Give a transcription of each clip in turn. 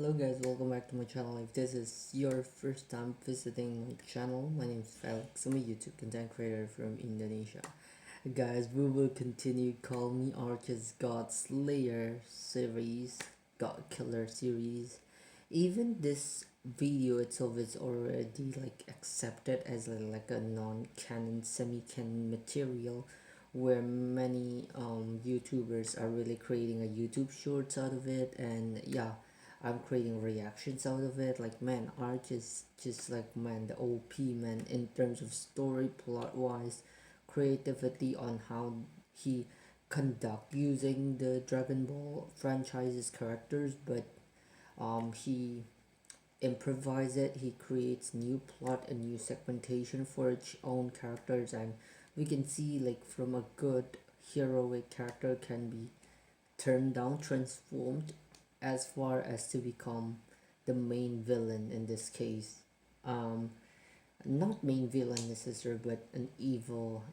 Hello guys, welcome back to my channel. If this is your first time visiting my channel, my name is Felix. I'm a YouTube content creator from Indonesia. Guys, we will continue Call Me ARJ's God Slayer series, God Killer series. Even this video itself is already accepted as like a non-canon, semi-canon material, where many YouTubers are really creating a YouTube shorts out of it, and yeah, I'm creating reactions out of it. Like, man, Arch is just like, man, the OP, man, in terms of story, plot wise, creativity on how he conduct using the Dragon Ball franchise's characters, but he improvise it. He creates new plot and new segmentation for its own characters, and we can see like from a good heroic character can be turned down, transformed as far as to become the main villain in this case. Not main villain necessarily, but an evil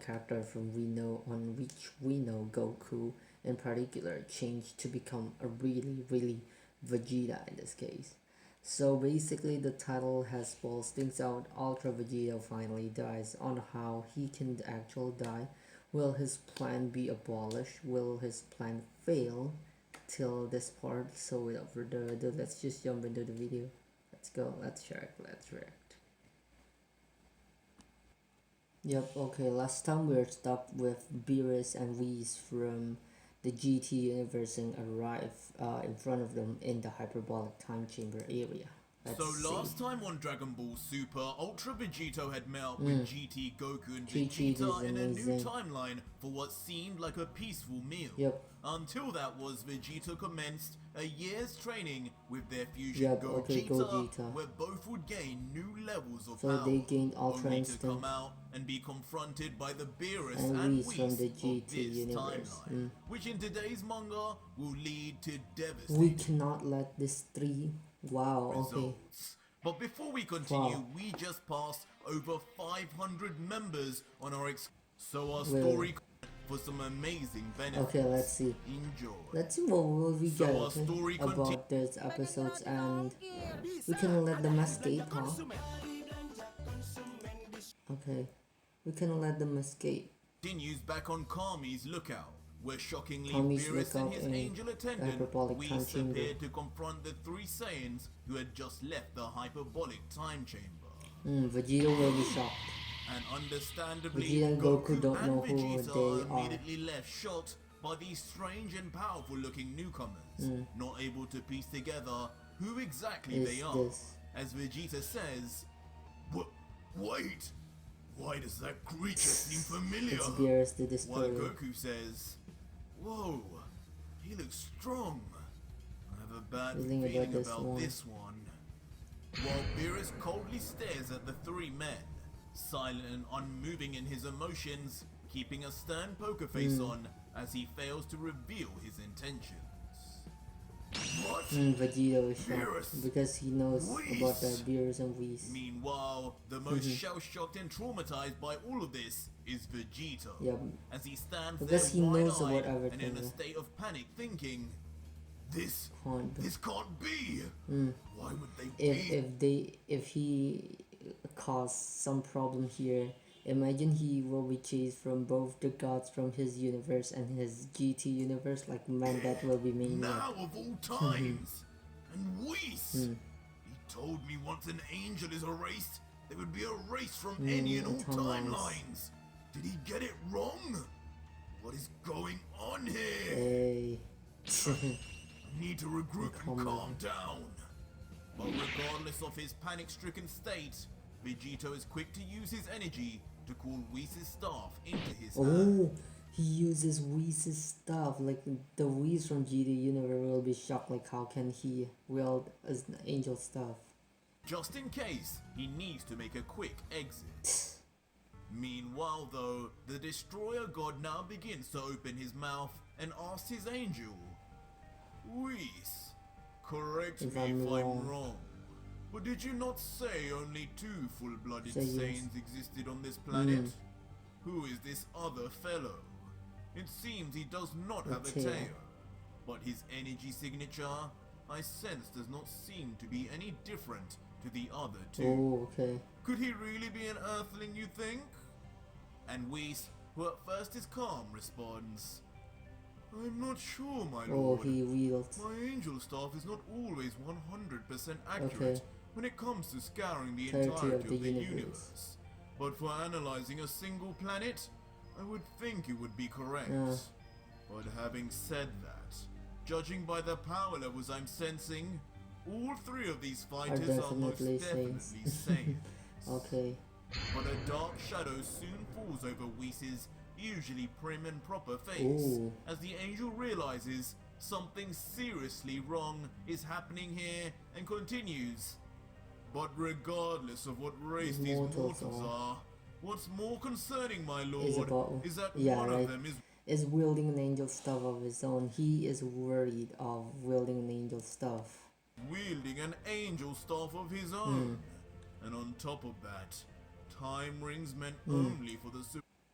character from which we know Goku in particular changed to become a really Vegeta in this case. So basically the title has spells things out. Ultra Vegito finally dies. On how he can actually die. Will his plan be abolished? Will his plan fail? Till this part. So without further ado, let's just jump into the video. Let's go, let's react. Yep, okay, last time we were stuck with Beerus and Whis from the GT universe and arrive in front of them in the hyperbolic time chamber area. Last time on Dragon Ball Super, Ultra Vegito had met up with GT, Goku and Vegeta in a new timeline for what seemed like a peaceful meal. Yep. Until that was Vegeta commenced a year's training with their fusion Gogeta, where both would gain new levels of power. They gained Ultra only Instinct to come out and be confronted by the beerus and whis from the GT of this universe. timeline, which in today's manga will lead to devastating. We cannot let this three. Wow. Results. Okay. But before we continue, we just passed over 500 members on our so our story for some amazing benefits. Okay, let's see. Enjoy. Let's see what will we get about these episodes, and we can let them escape, huh? Okay, we can let them escape. Continues back on Kami's lookout, where shockingly Kami's Beerus and his in angel attendant Whis chamber. appeared to confront the three Saiyans who had just left the hyperbolic time chamber. Vegeta will be shocked. And understandably, Vegeta and Goku don't know who Vegeta they are. immediately left shocked by these strange and powerful looking newcomers, not able to piece together who exactly they are. As Vegeta says, wait, why does that creature seem familiar? It's Beerus the Destroyer. While Goku says, whoa, he looks strong. I have a bad feeling about this one. While Beerus coldly stares at the three men, silent and unmoving in his emotions, keeping a stern poker face on as he fails to reveal his intentions. What? Vegeta is shocked because he knows about the Beerus and Whis. Meanwhile, the most shell-shocked and traumatized by all of this is Vegeta. Yep. As he stands because there he knows wide-eyed about everything, and in a state of panic, thinking, this can't be. Why would they be? If he caused some problem here, imagine he will be chased from both the gods from his universe and his GT universe. Like, man, that will be mean. Now of all times, and Whis, he told me once an angel is erased, there would be a race from any and all timelines. Did he get it wrong? What is going on here? Hey. I need to regroup and calm down. But regardless of his panic-stricken state, Vegito is quick to use his energy to call Whis' staff into his hand. He uses Whis' staff. Like, the Whis from GT universe will be shocked. Like, how can he wield an angel staff? Just in case he needs to make a quick exit. Meanwhile though, the Destroyer God now begins to open his mouth and asks his angel, Whis, correct me if I'm wrong, but did you not say only two full-blooded Saiyans existed on this planet? Who is this other fellow? It seems he does not have a tail, but his energy signature I sense does not seem to be any different to the other two. Oh, okay. Could he really be an Earthling, you think? And Whis, who at first is calm, responds, I'm not sure, my lord. Oh, he wields. My angel staff is not always 100% accurate Okay. when it comes to scouring the Clarity entirety of the universe. universe. But for analyzing a single planet, I would think it would be correct. But having said that, judging by the power levels I'm sensing, all three of these fighters are most definitely definitely Saiyans. Okay. But a dark shadow soon falls over Whis' usually prim and proper face, Ooh. as the angel realizes something seriously wrong is happening here and continues. But regardless of what race these Mortals mortals are, what's more concerning, my Is lord, about is that yeah, one right. of them Is wielding an angel staff of his own. He is worried of wielding an angel staff. wielding an angel staff of his own. And on top of that, time rings meant only for the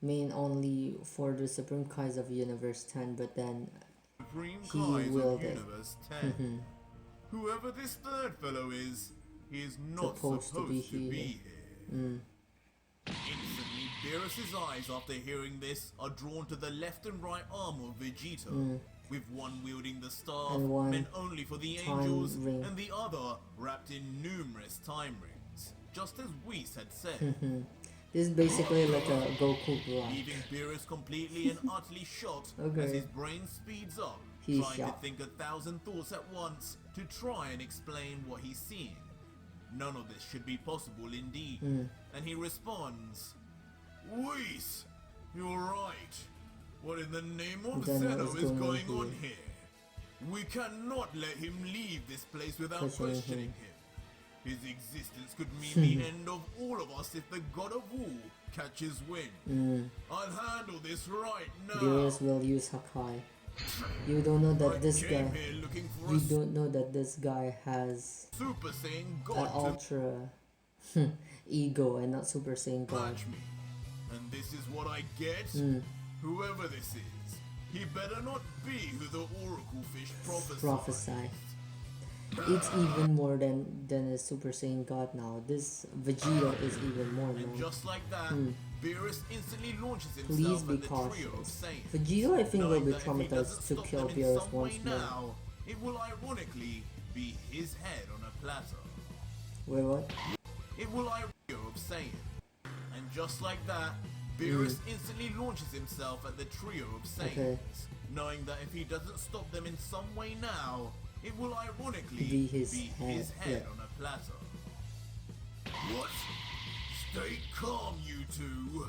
Mean only for the Supreme Kais of Universe 10, but then Supreme he Kais of willed it. Universe 10. Whoever this third fellow is, he is not supposed to be here. Instantly, Beerus' eyes after hearing this are drawn to the left and right arm of Vegito, with one wielding the staff And one meant only for the time angels, ring. and the other wrapped in numerous time rings, just as Whis had said. This is basically like a Goku block. Leaving Beerus completely and utterly shocked as Okay. his brain speeds up, He's trying shocked. to think 1,000 thoughts at once to try and explain what he's seeing. None of this should be possible indeed. And he responds, Whis, you're right. What in the name of Then what Zeno is is going going on on here? We cannot let him leave this place without Questioning questioning him. him. His existence could mean the end of all of us if the god of war catches wind. I'll handle this right now. Beerus will use Hakai. You don't know that this Came guy. here looking for You a don't know that this guy has Super Saiyan an god to ultra ego and not Super Saiyan God. match me. And this is what I get? Whoever this is, he better not be who the oracle fish Prophesy. It's even more than a Super Saiyan God now. This Vegito is even more And now. just like that, Beerus instantly launches Please himself be at the trio of cautious. Saiyans. Vegito, I think, will knowing be that if he traumatized doesn't to stop kill them in Beerus some way once more. now, it will ironically be his head on a platter. Wait, what? It will trio of Saiyan. And just like that, Beerus instantly launches himself at the trio of Saiyans, Okay. knowing that if he doesn't stop them in some way now, it will ironically Be his his head, head on a platter. What? Stay calm, you two!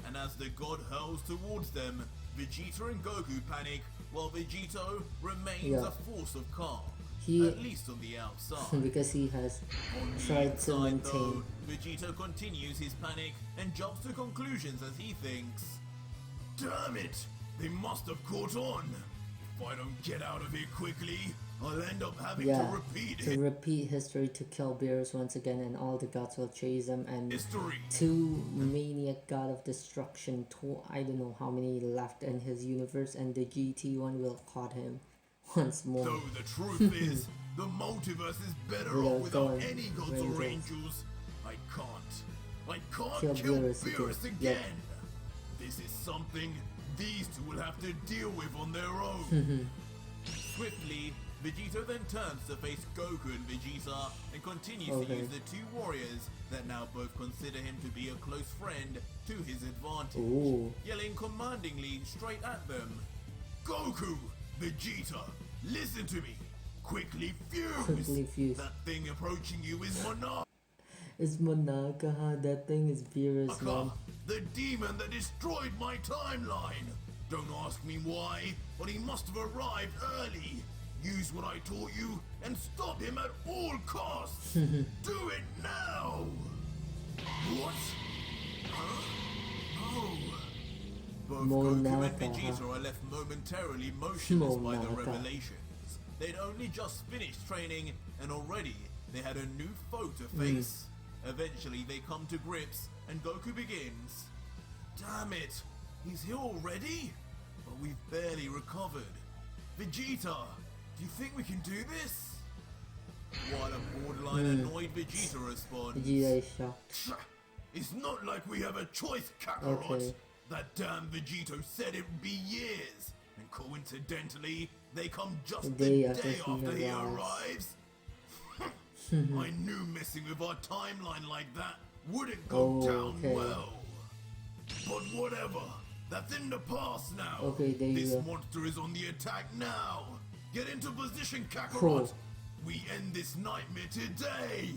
And as the god hurls towards them, Vegeta and Goku panic, while Vegito remains a force of calm, He- at least on the outside. Because he has On the tried to inside, though, maintain. Vegito continues his panic and jumps to conclusions as he thinks, damn it! They must have caught on! If I don't get out of here quickly, I'll end up having to repeat repeat history to kill Beerus once again, and all the gods will chase him, and history. two maniac god of destruction, I don't know how many left in his universe, and the GT one will caught him once more. Though the truth is, the multiverse is better off without any gods or angels. I can't kill Beerus again. This is something these two will have to deal with on their own. Swiftly, Vegito then turns to face Goku and Vegeta and continues to use the two warriors that now both consider him to be a close friend to his advantage, Ooh. yelling commandingly straight at them. Goku, Vegeta, listen to me. Quickly fuse. That thing approaching you is Monarch. It's Monaka, huh? That thing is Beerus, man. The demon that destroyed my timeline. Don't ask me why, but he must have arrived early. Use what I taught you and stop him at all costs. Do it now. What? Huh? Oh. Both Goku and Vegeta are left momentarily motionless by the revelations. They'd only just finished training, and already they had a new foe to face. Eventually they come to grips, and Goku begins. Damn it! He's here already? But we've barely recovered. Vegeta! Do you think we can do this? While a borderline annoyed Vegeta responds, Vegeta is shocked. It's not like we have a choice, Kakarot. Okay. That damn Vegito said it would be years. And coincidentally, they come just the day after he arrives. I knew messing with our timeline like that wouldn't go down well. But whatever. That's in the past now. Okay, there you this go. monster is on the attack now. Get into position, Kakarot. Cool. We end this nightmare today.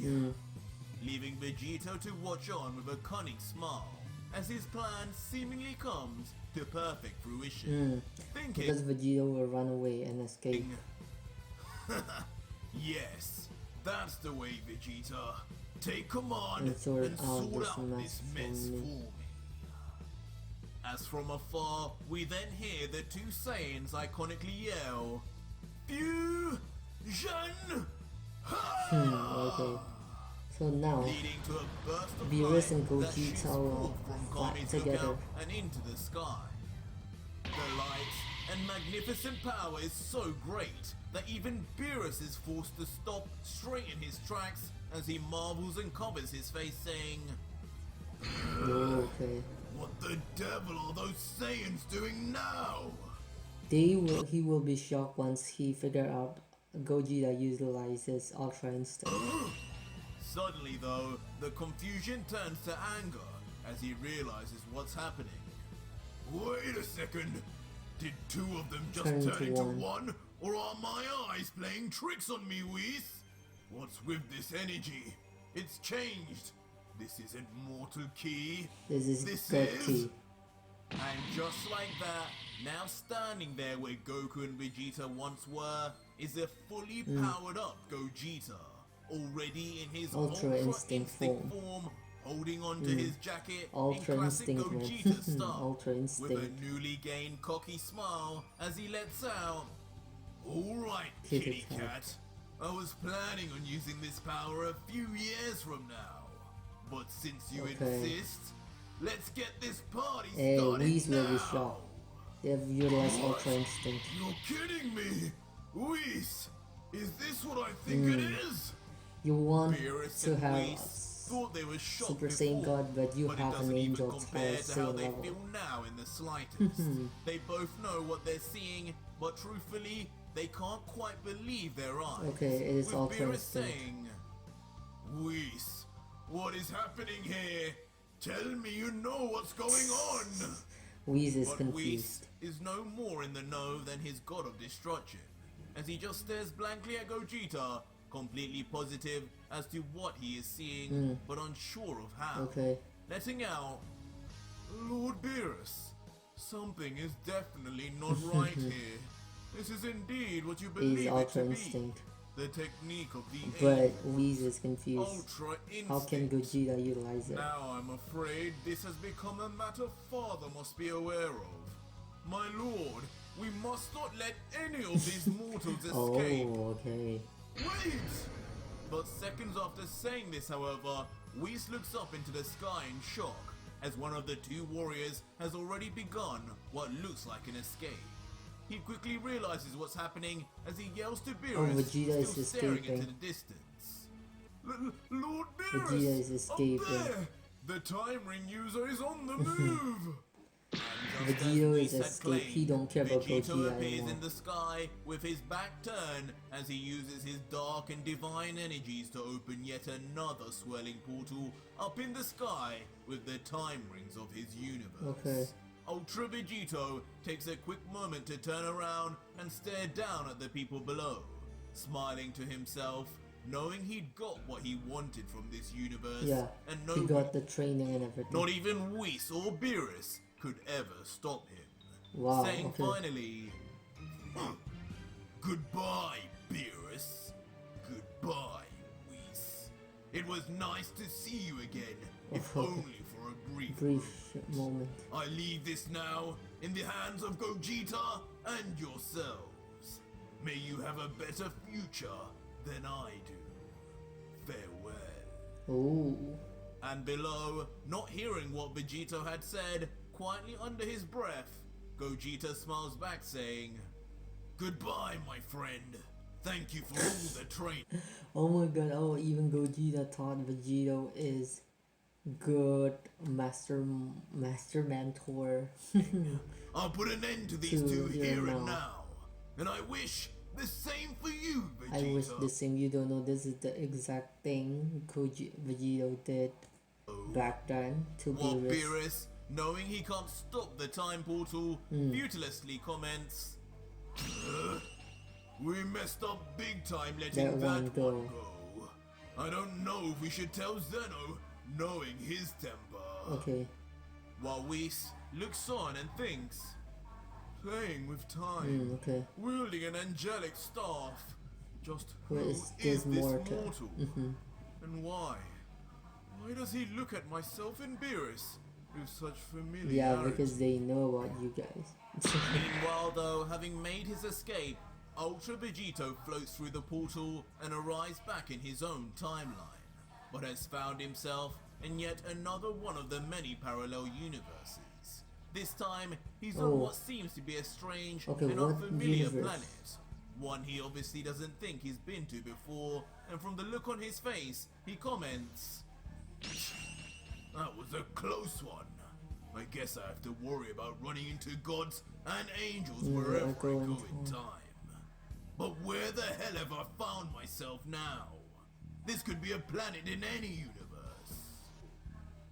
Leaving Vegito to watch on with a cunning smile as his plan seemingly comes to perfect fruition. Thinking, Because Vegito will run away and escape. yes, that's the way, Vegeta. Take command And sort and out sort this out mess this for mess me. for me. As from afar, we then hear the two Saiyans iconically yell, Fusion! Okay. So now, Leading to a burst of Beerus light and that shoots Gogeta will forth from fight Kami's together. lookout and into the sky. The light and magnificent power is so great that even Beerus is forced to stop straight in his tracks as he marvels and covers his face, saying, okay. What the devil are those Saiyans doing now? He will be shocked once he figure out Gogeta utilizes Ultra Instinct. Suddenly though, the confusion turns to anger as he realizes what's happening. Wait a second, did two of them just turn into one? Or are my eyes playing tricks on me, Whis? What's with this energy? It's changed. This isn't mortal key. This is goky. And just like that, now standing there where Goku and Vegeta once were, is a fully powered up Gogeta, already in his Ultra Instinct form. holding onto his jacket Ultra in classic Instinct, man. Gogeta style, Ultra with a Instinct. newly gained cocky smile as he lets out, Alright, Kitty kitty cat, I was planning on using this power a few years from now, but since you insist, let's get this party started Whis will be now. shocked. They have utilized Ultra Instinct. You're kidding me! Whis, is this what I think it is? You want Beerus to and have Whis thought they were shocked Super before, Saiyan God, but you but it have doesn't an even angel compare to to how Saiyan they level. feel now in the slightest. They both know what they're seeing, but truthfully, they can't quite believe their eyes. Okay, it is with Ultra Beerus Instinct. saying, Whis, what is happening here? Tell me you know what's going on. Whis is But confused. Whis is no more in the know than his god of destruction, as he just stares blankly at Gogeta, completely positive as to what he is seeing, but unsure of how. Okay. Letting out, Lord Beerus, something is definitely not right here. This is indeed what you believe Is it Ultra to Instinct. be. The technique of the But age. Whis is confused. Ultra Instinct. How can Gogeta utilize it? Now I'm afraid this has become a matter Father must be aware of. My lord, we must not let any of these mortals escape. Oh, okay. Wait! But seconds after saying this, however, Whis looks up into the sky in shock, as one of the two warriors has already begun what looks like an escape. He quickly realizes what's happening as he yells to Beerus, Vegeta is still staring escaping. into the distance. Lord Beerus! Vegeta is escaping. Up there! The time ring user is on the move! And just as Vegito Whis is had escaped. He claimed, don't care about Vegito Gogeta appears anymore. in the sky with his back turned as he uses his dark and divine energies to open yet another swelling portal up in the sky with the time rings of his universe. Okay. Ultra Vegito takes a quick moment to turn around and stare down at the people below, smiling to himself, knowing he'd got what he wanted from this universe, Yeah, and he nobody, got the training and everything. not even Whis or Beerus, could ever stop him. Wow, Saying okay. finally, Goodbye, Beerus. Goodbye, Whis. It was nice to see you again, if only for a brief moment. I leave this now in the hands of Gogeta and yourselves. May you have a better future than I do. Farewell. Ooh. And below, not hearing what Vegito had said, quietly under his breath, Gogeta smiles back saying, Goodbye, my friend. Thank you for all the training. Oh my god, oh, even Gogeta thought Vegito is good master mentor. I'll put an end to these To two your here and mom. now. And I wish the same for you, I wish Vegeta. the same. You don't know this is the exact thing Vegito did back then to While Beerus. Beerus, knowing he can't stop the time portal, futilely comments, we messed up big time letting That one that go. one go. I don't know if we should tell Zeno, knowing his temper. Okay. While Whis looks on and thinks, playing with time, Okay. wielding an angelic staff. Just Who who is is this this mortal? mortal? And why? Why does he look at myself and Beerus with such familiarity? Yeah, because they know about you guys. Meanwhile, though, having made his escape, Ultra Vegito floats through the portal and arrives back in his own timeline, but has found himself in yet another one of the many parallel universes. This time, he's on what seems to be a strange Okay, and what unfamiliar universe? planet. One he obviously doesn't think he's been to before, and from the look on his face, he comments, that was a close one. I guess I have to worry about running into gods and angels wherever I go in time. But where the hell have I found myself now? This could be a planet in any universe.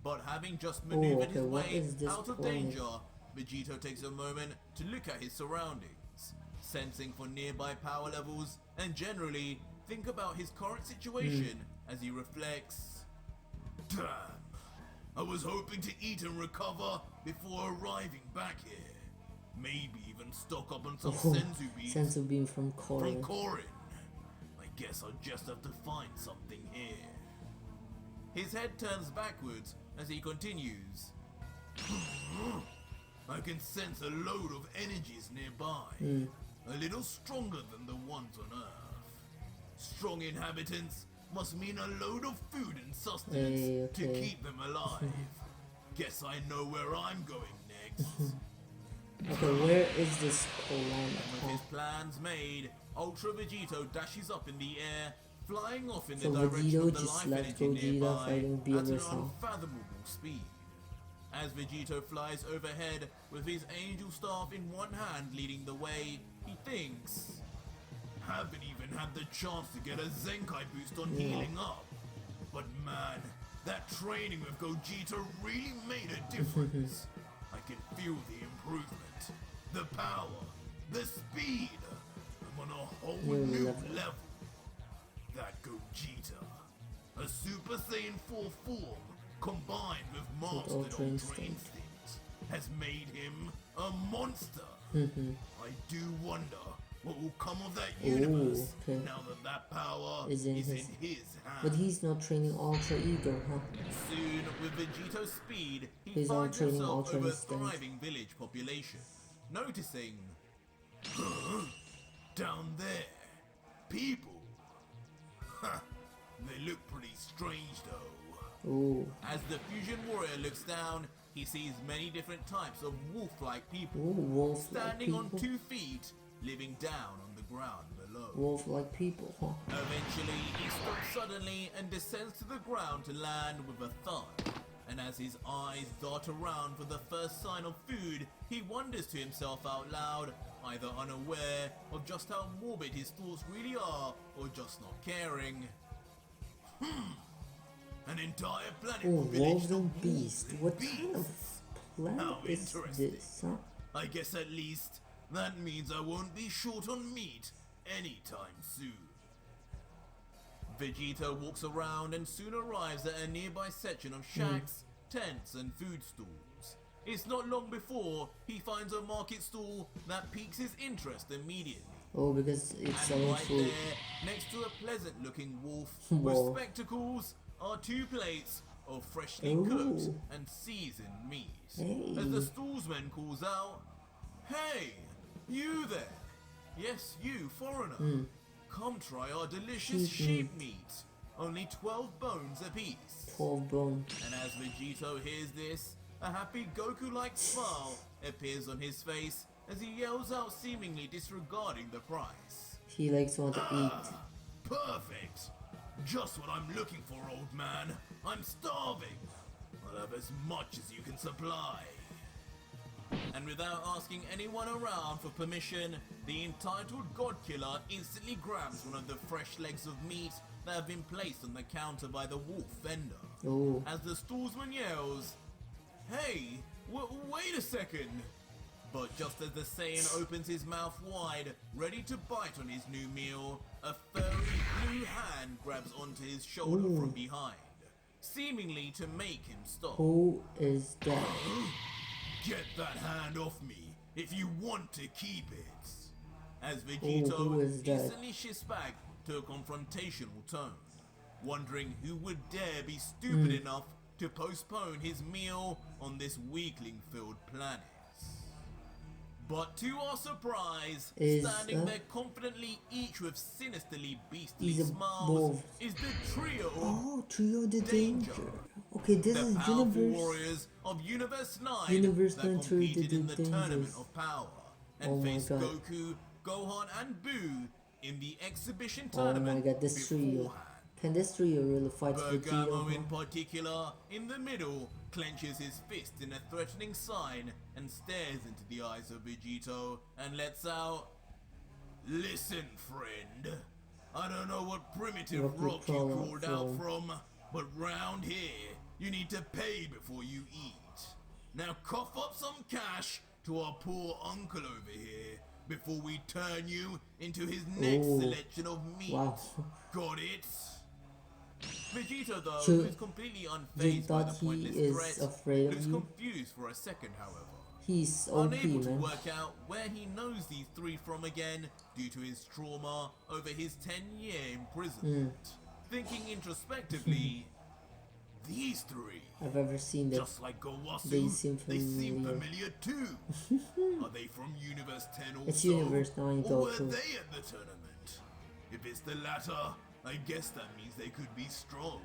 But having just maneuvered his what way is this out of planet? danger, Vegito takes a moment to look at his surroundings, sensing for nearby power levels, and generally think about his current situation as he reflects. Damn, I was hoping to eat and recover before arriving back here. Maybe even stock up on some senzu beans Sensu beam from from Korea. Korin. I guess I'll just have to find something here. His head turns backwards as he continues. I can sense a load of energies nearby, a little stronger than the ones on Earth. Strong inhabitants must mean a load of food and sustenance to keep them alive. Guess I know where I'm going next. Okay, where is this planet? With his plans made, Ultra Vegito dashes up in the air, flying off in So the direction Vegito of the just life left energy Gogeta nearby fighting at an Beerus now. unfathomable speed. As Vegito flies overhead with his angel staff in one hand leading the way, he thinks, haven't even had the chance to get a Zenkai boost on healing up. But man, that training with Gogeta really made a difference. I can feel the improvement, the power, the speed. I'm on a whole new level. That Gogeta, a Super Saiyan 4 form combined with mastered Ultra Instinct, has made him a monster. I do wonder what will come of that universe now that that power is in his hands. But he's not training Ultra Ego, huh? Soon, with Vegito's speed, he He's all finds training himself Ultra over a Instinct. thriving village population, noticing, down there, people. They look pretty strange though. Ooh. As the fusion warrior looks down, he sees many different types of wolf-like people, Ooh, wolf-like standing on people? 2 feet, living down on the ground below. Wolf-like people, huh? Eventually, he stops suddenly and descends to the ground to land with a thud. And as his eyes dart around for the first sign of food, he wonders to himself out loud, either unaware of just how morbid his thoughts really are, or just not caring. An entire planet Oh, village wolves of and wolves beasts. and What beasts. kind of planet How is interesting. this, huh? I guess at least that means I won't be short on meat anytime soon. Vegeta walks around and soon arrives at a nearby section of shacks, tents and food stalls. It's not long before he finds a market stall that piques his interest immediately. Oh, because it's And selling right food. there, next to a pleasant looking wolf Whoa. with spectacles, are 2 plates of freshly Ooh. cooked and seasoned meat. Hey. As the stallsman calls out, "Hey, you there? Yes, you, foreigner. Come try our delicious sheep meat. Only 12 bones apiece." 12 bone. And as Vegito hears this, a happy Goku-like smile appears on his face as he yells out, seemingly disregarding the price. He likes want to eat. Perfect! Just what I'm looking for, old man. I'm starving. I'll have as much as you can supply. And without asking anyone around for permission, the entitled god killer instantly grabs one of the fresh legs of meat that have been placed on the counter by the wolf vendor. Oh. As the stallsman yells, "Hey, wait a second!" But just as the Saiyan opens his mouth wide, ready to bite on his new meal, a furry blue hand grabs onto his shoulder from behind, seemingly to make him stop. Who is that? Get that hand off me if you want to keep it. As who Vegito is that? instantly shifts back to a confrontational tone, wondering who would dare be stupid enough to postpone his meal on this weakling-filled planet. But to our surprise, standing there confidently, each with sinisterly beastly smiles, is the trio of Trio the Danger. Okay, this the is powerful Universe. warriors of Universe 9 Universe that 9 Trio competed the in the Tournament Dangers. of Power and Oh my faced God. Goku, Gohan and Boo in the exhibition Oh my tournament god, this trio. beforehand. Can this trio really fight Bergamo Vegito? in particular, in the middle, clenches his fist in a threatening sign and stares into the eyes of Vegito and lets out, "Listen, friend, I don't know what primitive rock you crawled out from, but round here, you need to pay before you eat. Now cough up some cash to our poor uncle over here before we turn you into his next selection of meat. Wow. Got it?" Vegito, though, So, who's completely you unfazed by the thought he pointless is threat, afraid of looks you? confused for a second, however. He's OP, Unable to man. work out where he knows these three from again due to his trauma over his 10-year imprisonment. Thinking introspectively, these three, I've ever seen them. just like Gowasu, They seem they seem familiar. familiar too. Are they from Universe 10 also? It's Universe 9 or were Goku. they at the tournament? If it's the latter, I guess that means they could be strong.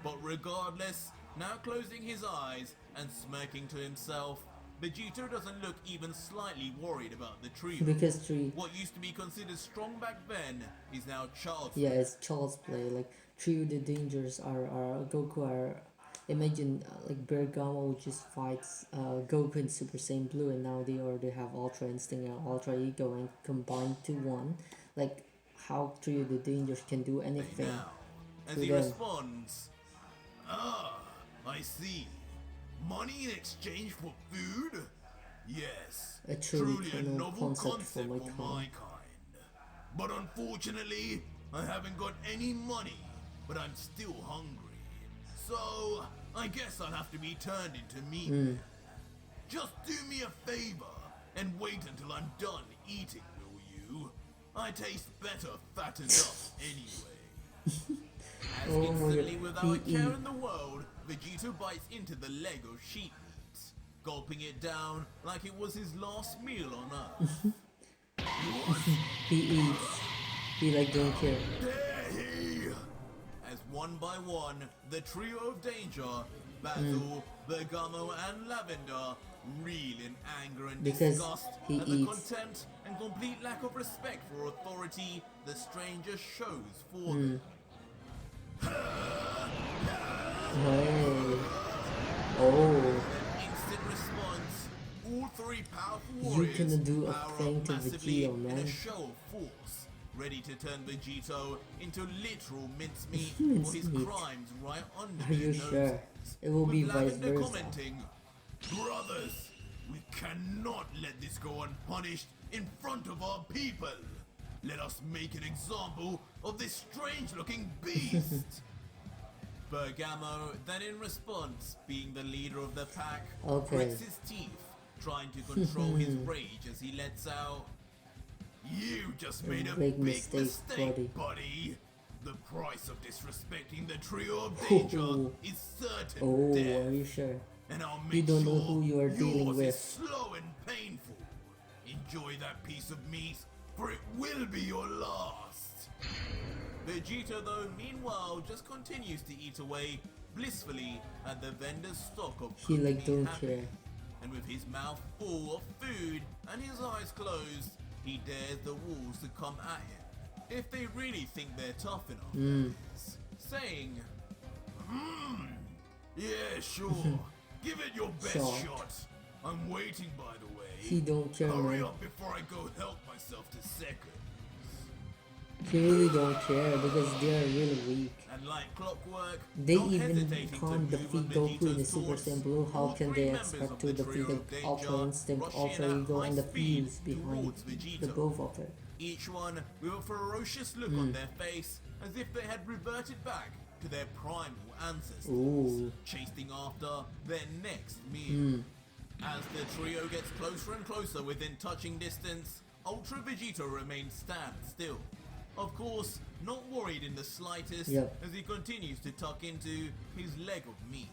But regardless, now closing his eyes and smirking to himself, Vegito doesn't look even slightly worried about the trio. Because three, What used to be considered strong back then is now child's yeah, it's child's play. Like Trio the Dangers are Goku are. Imagine like Bergamo which just fights Goku in Super Saiyan Blue, and now they already have Ultra Instinct and Ultra Ego and combined to one. Like how Trio the Dangers can do anything. now. As to he them. responds, I see. Money in exchange for food? Yes, A truly truly a cool novel concept concept for for my my kind. But unfortunately, I haven't got any money, but I'm still hungry. So, I guess I'll have to be turned into meat. Just do me a favor and wait until I'm done eating, will you? I taste better fattened up anyway. As Oh my instantly, God, without a he care eat. in the world, Vegito bites into the leg of sheep meat, gulping it down like it was his last meal on Earth. He eats. He like don't care. Dare he! As one by one, the trio of danger, Basil, Bergamo, and Lavender, reel in anger and Because disgust he at the eats. contempt and complete lack of respect for authority the stranger shows for them. Hey. Oh. Instant response, all three powerful You warriors can do a power thing up to massively Vegito, in man. a show of force, ready to turn Vegito into literal mincemeat for his Mincemeat. crimes right under Are their you noses. sure? It will be With vice Lavender versa. commenting, "Brothers, we cannot let this go unpunished in front of our people. Let us make an example of this strange-looking beast." Bergamo, then in response, being the leader of the pack, Okay. grits his teeth, trying to control his rage as he lets out, "You just made a Big big mistake, mistake, buddy. The price of disrespecting the trio of danger is certain Oh, death. are you sure? And I'll You make don't sure know who you are dealing yours with. is slow and painful. Enjoy that piece of meat, for it will be your last." Vegeta, though, meanwhile, just continues to eat away blissfully at the vendor's stock of He like cooking don't care. and with his mouth full of food and his eyes closed, he dares the wolves to come at him, if they really think they're tough enough, saying, yeah, sure, give it your best shot. I'm waiting, by the way. He don't care, Hurry man. up before I go help myself to seconds. He really don't care because they are really weak. And like clockwork, They not even hesitating to can't move defeat on Goku in the Vegito's Super taunts, Saiyan Blue. How all can three they members expect of to the defeat trio the of Ultra danger Instinct, rush Ultra in at Ego, and the high speed Fuse behind towards Vegito. the both of it? Each one with a ferocious look on their face, as if they had reverted back to their primal ancestors, Ooh. chasing after their next meal. As the trio gets closer and closer within touching distance, Ultra Vegito remains stand still. Of course, not worried in the slightest, as he continues to tuck into his leg of meat.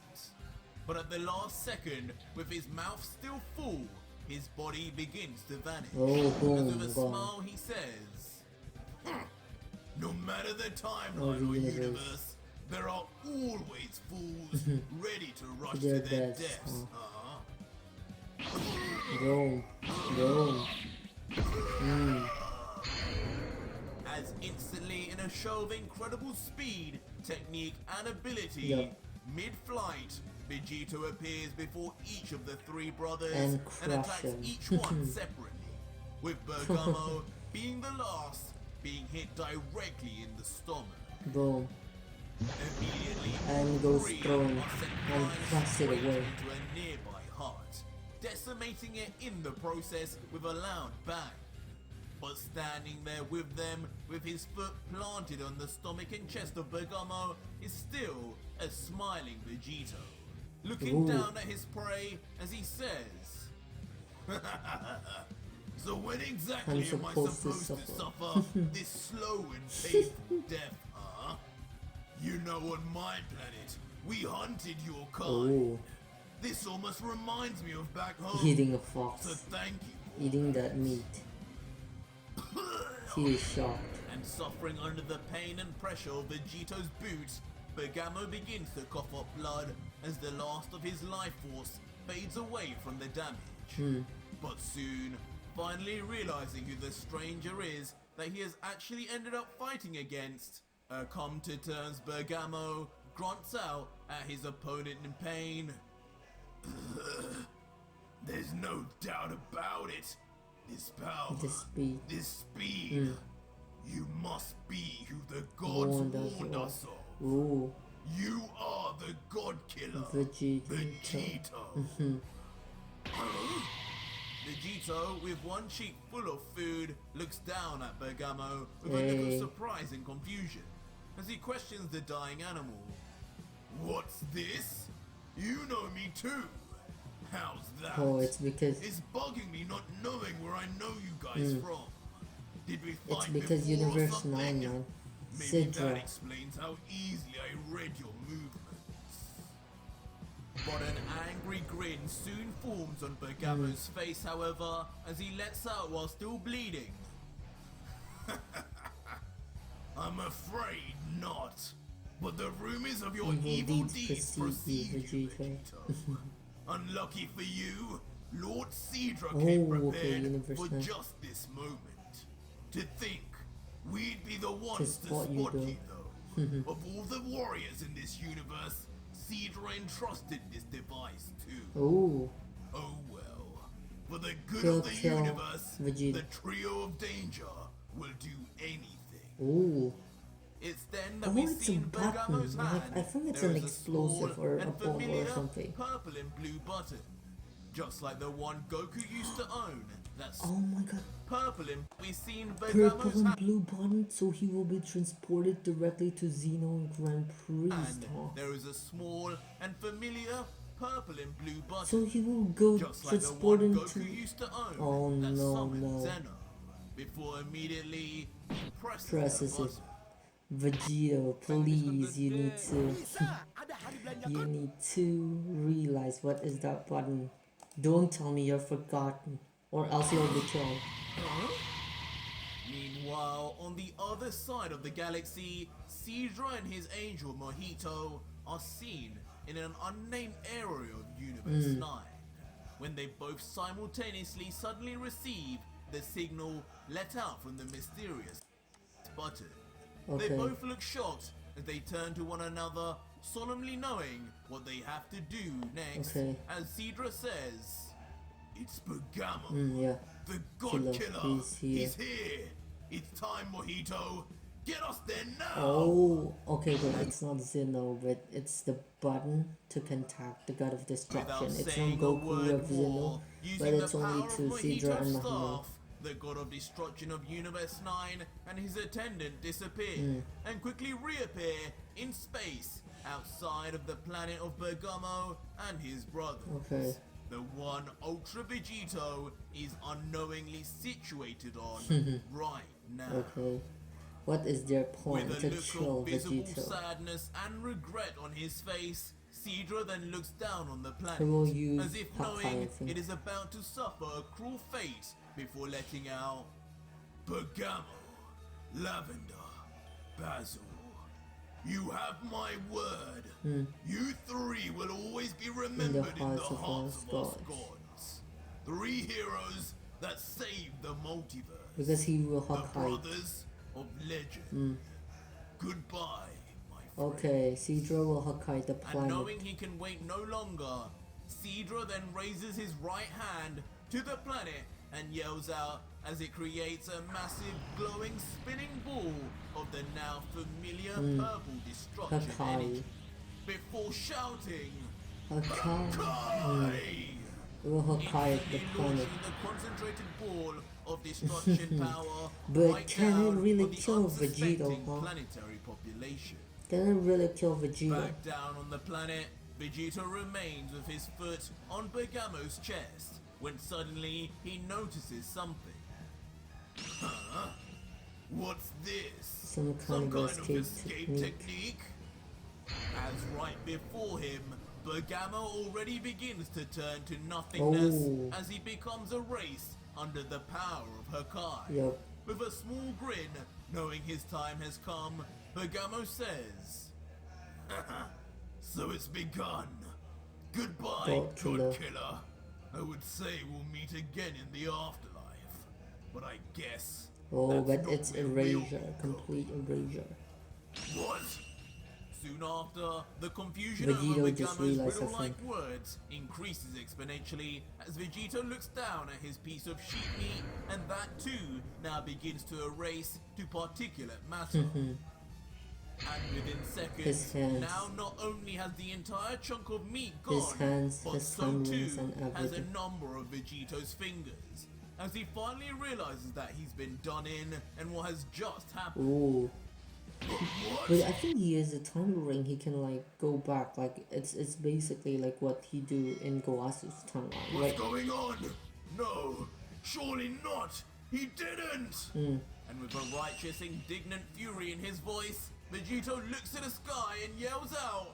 But at the last second, with his mouth still full, his body begins to vanish. Oh, boom, As with a gone. smile he says, no matter the Oh, timeline the or universe. universe, there are always fools ready to rush Their to their deaths, deaths. Bro. As instantly, in a show of incredible speed, technique and ability, mid-flight, Vegito appears before each of the three brothers And attacks crush him. each one separately, with Bergamo being the last, being hit directly in the stomach. Boom. Immediately, And all goes three thrown are sent and flying crushed it straight away. into a nearby heart, decimating it in the process with a loud bang. But standing there with them, with his foot planted on the stomach and chest of Bergamo, is still a smiling Vegito, looking down at his prey as he says, so when exactly am I supposed to suffer this slow and painful death, huh? You know, on my planet, we hunted your kind. This almost reminds me of back home. Eating a So fox. thank you. Eating that meat. He is shocked. And suffering under the pain and pressure of Vegito's boot, Bergamo begins to cough up blood as the last of his life force fades away from the damage. But soon, finally realizing who the stranger is that he has actually ended up fighting against, a come-to-terms Bergamo grunts out at his opponent in pain. There's no doubt about it. This power, this speed, you must be who the gods warned us of. Ooh. You are the god killer, Vegito. Vegito, with one cheek full of food, looks down at Bergamo with a look of surprise and confusion as he questions the dying animal. What's this? You know me too. How's that? Oh, it's because It's bugging me not knowing where I know you guys from. Did we fight it's because before or Universe something? 9, man. Maybe that Sidra. explains how easily I read your movements. But an angry grin soon forms on Bergamo's face, however, as he lets out while still bleeding. I'm afraid not. But the rumors of your evil deeds precede you, Vegito. Unlucky for you, Lord Sidra came prepared for just this moment. To think we'd be the ones to spot you, though. Of all the warriors in this universe, Sidra entrusted this device to. Oh well. For the good Kill, of the kill, universe, Vegeta. the trio of danger will do anything. Ooh. It's then that we it's see a in Bergamo's button. hand. I think it's there an is a explosive small or a and bomb or familiar something. purple and blue button, just like the one Goku used to own. That's Oh my god. purple and we see in Purple Bergamo's and hand. blue button, so he will be transported directly to Xeno and Grand Prix. And there is a small and familiar purple and blue button, So he will go just like the transport one into. Goku used to own. Oh, that no, summoned no. Zeno, before immediately he presses Presses the it. button. Vegito, please, you need to realize what is that button. Don't tell me you're forgotten, or else you'll be killed. Meanwhile, on the other side of the galaxy, Sidra and his angel Mojito are seen in an unnamed area of Universe 9. when they both simultaneously suddenly receive the signal let out from the mysterious button. Okay. They both look shocked as they turn to one another, solemnly knowing what they have to do next. Okay. As Sidra says, "It's Bergamo, Yeah. the God Killer. He's here. here. It's time, Mojito. Get us there now." Oh, okay, but it's not Zeno, but it's the button to contact the god of destruction. Without It's not saying a Goku word of Zeno, more, but using it's the only power to of Sidra and Mojito's Mahito. staff, the god of destruction of Universe 9 and his attendant disappear and quickly reappear in space outside of the planet of Bergamo and his brothers. Okay. The one Ultra Vegito is unknowingly situated on right now. Okay. What is their plan With to a look kill of visible Vegito? sadness and regret on his face, Sidra then looks down on the He will planet, use as if Hakai, I knowing think. it is about to suffer a cruel fate before letting out Bergamo, Lavender, Basil. You have my word. You three will always be remembered in the hearts of us gods. Three heroes that saved the multiverse. Because he will The Hakai. brothers of legend. Goodbye, my friend. Okay, Sidra will Hakai the And planet. knowing he can wait no longer, Sidra then raises his right hand to the planet and yells out as it creates a massive glowing spinning ball of the now familiar purple destruction Hakai. energy before shouting, Hakai. "Kai!" He will Hakai the Instantly planet. launching the concentrated ball of destruction power But right can it down really on the kill unsuspecting Vegito, huh? planetary population. Can it really kill Vegeta? Back down on the planet, Vegeta remains with his foot on Bergamo's chest when suddenly he notices something. Huh? What's this? Some kind of escape technique. technique? As right before him, Bergamo already begins to turn to nothingness Oh. as he becomes erased under the power of Hakai. Yup. With a small grin, knowing his time has come, Bergamo says, "So it's begun. Goodbye, God killer. God Killer. I would say we'll meet again in the afterlife, but I guess Oh, that's but not it's where we'll erasure, go." complete erasure. What? Soon after, the confusion Vegito over just Bergamo's realized riddle-like words increases exponentially as Vegito looks down at his piece of sheep meat, and that too now begins to erase to particulate matter. And within His seconds, hands. now not only has the entire chunk of meat gone, His hands, but his so thumbs, too and has a everything. number of Vegito's fingers, as he finally realizes that he's been done in and what has just happened. Ooh. What? But I think he has a time ring. He can like go back. Like it's basically like what he do in Goasu's timeline, What's right? going on? No, surely not. He didn't. And with a righteous, indignant fury in his voice, Vegito looks to the sky and yells out,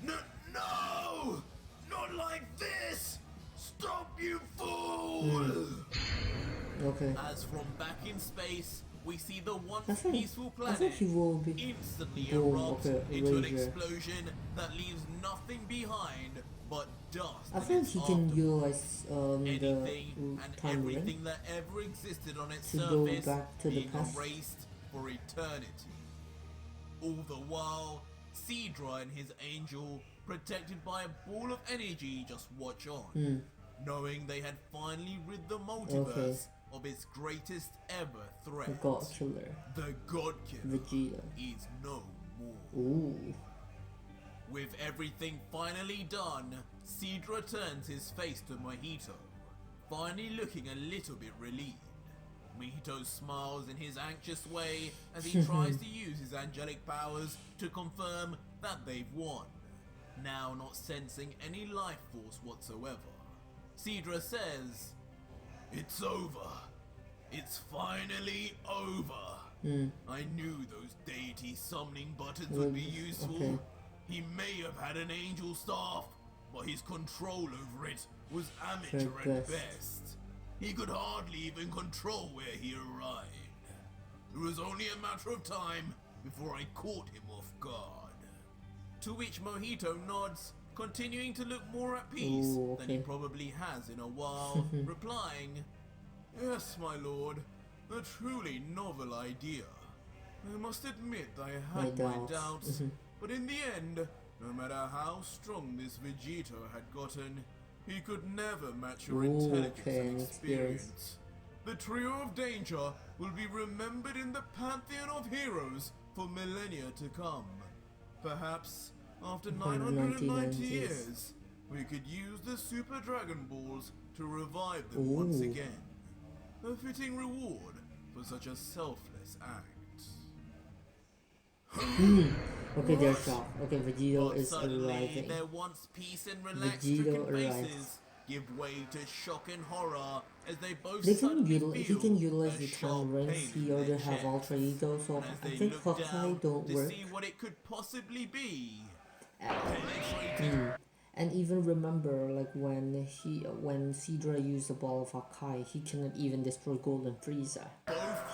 No! Not like this! Stop, you fool! Okay. As from back in space, we see the I once think peaceful I planet think he will be. instantly Boom, erupt okay, into an erasure. explosion that leaves nothing behind but dust. I in think its he can aftermath. utilize Anything and time ring. everything that ever existed on its to go surface back to the being past. erased for eternity. All the while, Sidra and his angel, protected by a ball of energy, just watch on, knowing they had finally rid the multiverse of its greatest ever The threat. God Killer, The God Killer Vegeta. is no more. Ooh. With everything finally done, Sidra turns his face to Mojito, finally looking a little bit relieved. Mojito smiles in his anxious way as he tries to use his angelic powers to confirm that they've won, now not sensing any life force whatsoever. Sidra says, "It's over. It's finally over. I knew those deity summoning buttons would be useful. Okay. He may have had an angel staff, but his control over it was amateur At at best. best. He could hardly even control where he arrived. It was only a matter of time before I caught him off guard." To which Mojito nods, continuing to look more at peace Ooh, than he okay. probably has in a while, replying, "Yes, my lord, a truly novel idea. I must admit I had my doubts, but in the end, no matter how strong this Vegito had gotten, he could never match your intelligence and experience. The trio of danger will be remembered in the pantheon of heroes for millennia to come. Perhaps, after 990 years, we could use the Super Dragon Balls to revive them once again. A fitting reward for such a selfless act." Okay, they're shocked. Okay, Vegito But is suddenly, arriving. their once peace and relaxed Vegito stricken arrives. faces give way to shock and horror as they both He suddenly can feel utilize a the sharp time rings. pain He in already their have ultra chest. ego, so And as I they think look Hokai down don't to work. see what it could possibly be. And even remember, like when Sidra used the ball of Hakai, he cannot even destroy Golden Frieza.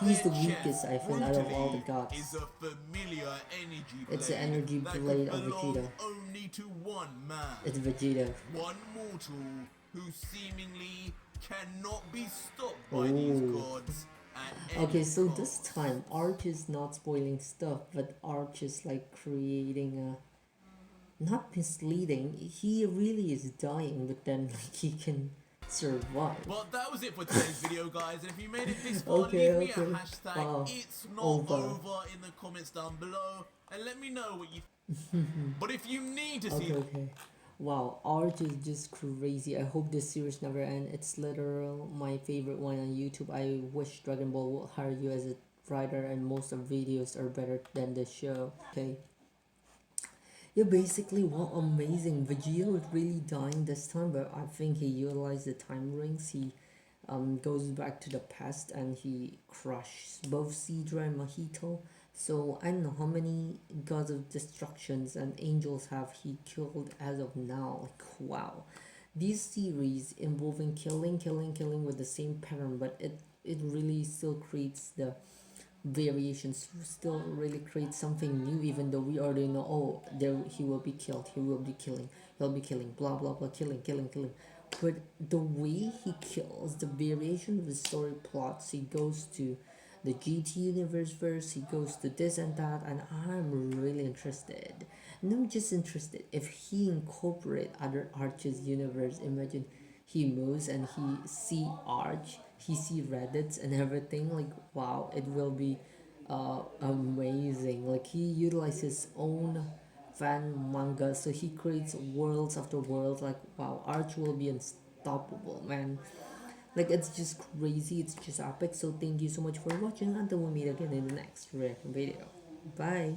He's the weakest, I think, out of all the gods. Is a familiar energy It's the blade energy that blade could of belong Vegeta. only to one man. It's Vegeta. One mortal who seemingly cannot be stopped by these gods at any Okay, so cost. this time ARJ is not spoiling stuff, but ARJ is like creating a, not misleading. He really is dying, but then like he can survive. But that was it for today's video, guys. And if you made it this far, leave me a hashtag it's not over in the comments down below, and let me know what you. But if you need to see. Okay. Wow, ARJ is just crazy. I hope this series never ends. It's literal my favorite one on YouTube. I wish Dragon Ball will hire you as a writer, and most of videos are better than the show. Okay. Yeah, basically, wow, amazing. Vegito is really dying this time, but I think he utilized the time rings. He goes back to the past and he crushes both Sidra and Mahito. So I don't know how many gods of destructions and angels have he killed as of now. Like, wow. These series involving killing with the same pattern, but it really still creates the variations, still really creates something new, even though we already know, oh, there he will be killed, he will be killing, he'll be killing, blah blah blah, killing. But the way he kills, the variation of the story plots, he goes to the GT universe verse, he goes to this and that, and I'm really interested. And I'm just interested if he incorporate other ARJ's universe. Imagine he moves and he see ARJ, he see raditz and everything. Like, wow, it will be amazing. Like, he utilizes his own fan manga, so he creates worlds after worlds. Like, wow, ARJ will be unstoppable, man. Like, it's just crazy, it's just epic. So thank you so much for watching, until we meet again in the next reaction video. Bye.